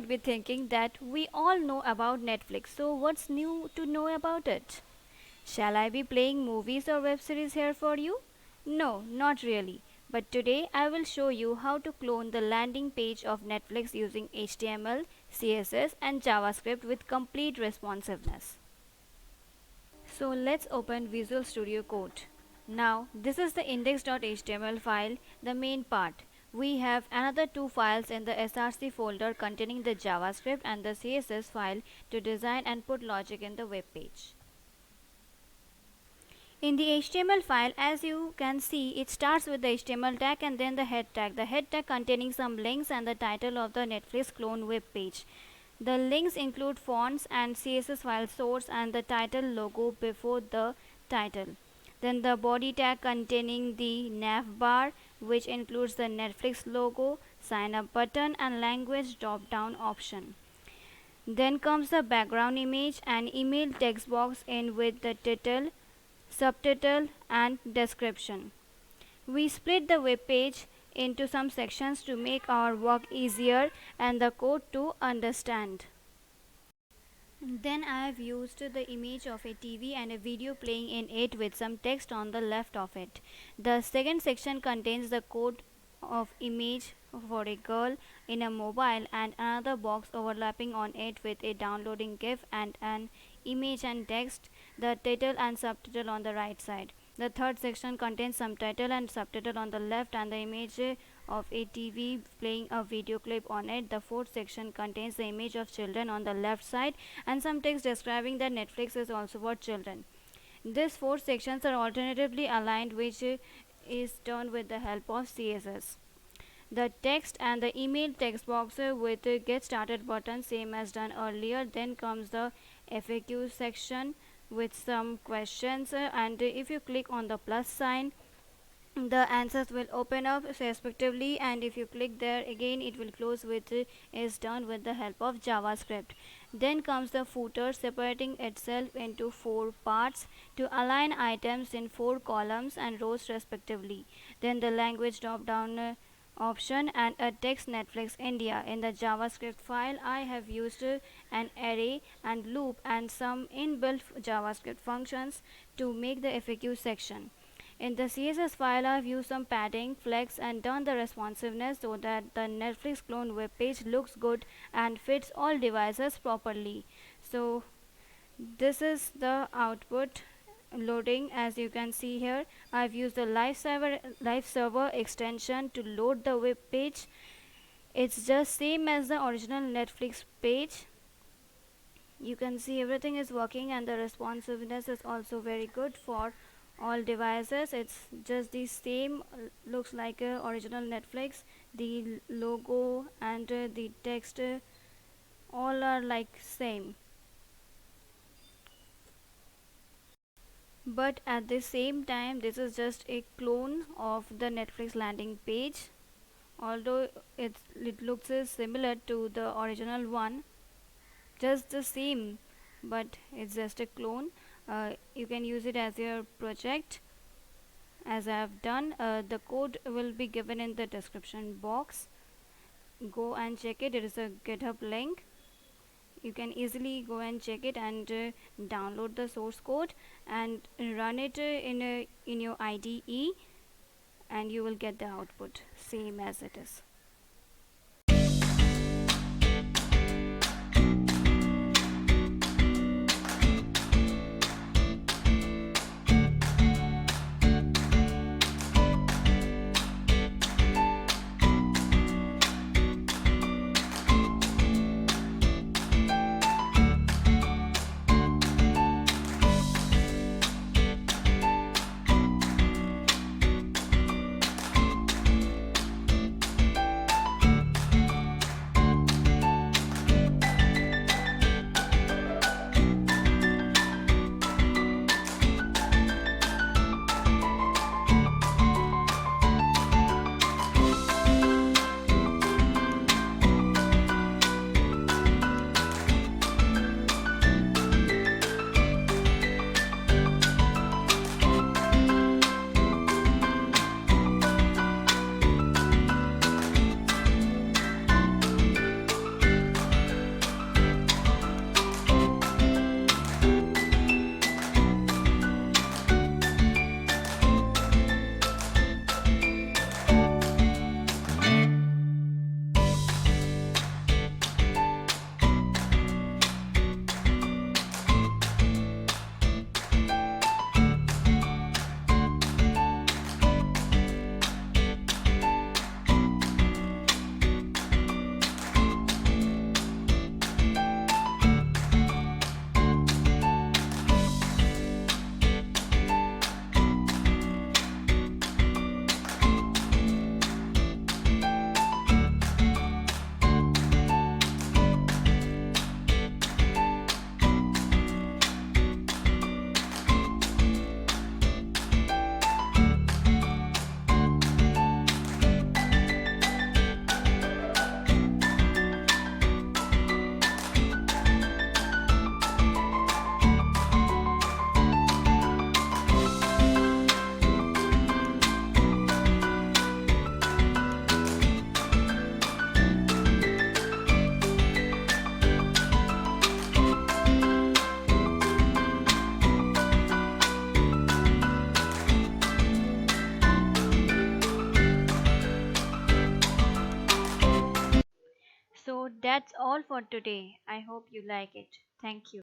might be thinking that we all know about Netflix, so what's new to know about it? Shall I be playing movies or web series here for you? No, not really. But today I will show you how to clone the landing page of Netflix using HTML, CSS, and JavaScript with complete responsiveness. So let's open Visual Studio Code. Now this is the index.html file, the main part. We have another two files in the src folder containing the JavaScript and the CSS file to design and put logic in the web page. In the HTML file, as you can see, it starts with the HTML tag and then the head tag. The head tag containing some links and the title of the Netflix clone web page. The links include fonts and CSS file source and the title logo before the title. Then the body tag containing the nav bar, which includes the Netflix logo, sign up button and language drop down option. Then comes the background image and email text box in with the title, subtitle and description. We split the web page into some sections to make our work easier and the code to understand. Then I have used the image of a TV and a video playing in it with some text on the left of it. The second section contains the code of image for a girl in a mobile and another box overlapping on it with a downloading GIF and an image and text, the title and subtitle on the right side. The third section contains some title and subtitle on the left and the image of a TV playing a video clip on it. The fourth section contains the image of children on the left side and some text describing that Netflix is also for children. These four sections are alternatively aligned, which is done with the help of CSS. The text and the email text box with the get started button, same as done earlier. Then comes the FAQ section with some questions, and if you click on the plus sign, the answers will open up respectively, and if you click there again it will close with is done with the help of JavaScript. Then comes the footer, separating itself into four parts to align items in four columns and rows respectively. Then the language drop down option and a text Netflix India. In the JavaScript file I have used an array and loop and some inbuilt JavaScript functions to make the FAQ section. In the CSS file I have used some padding, flex and done the responsiveness so that the Netflix clone web page looks good and fits all devices properly. So this is the output loading. As you can see here, I've used the live server extension to load the web page. It's just same as the original Netflix page. You can see everything is working and the responsiveness is also very good for all devices. It's just the same, looks like original Netflix. The logo and the text all are like same. But at the same time this is just a clone of the Netflix landing page, although it looks similar to the original one, just the same, but it's just a clone. You can use it as your project as I have done. The code will be given in the description box. Go and check it. There is a GitHub link. You can easily go and check it and download the source code and run it in your IDE, and you will get the output same as it is. That's all for today. I hope you like it. Thank you.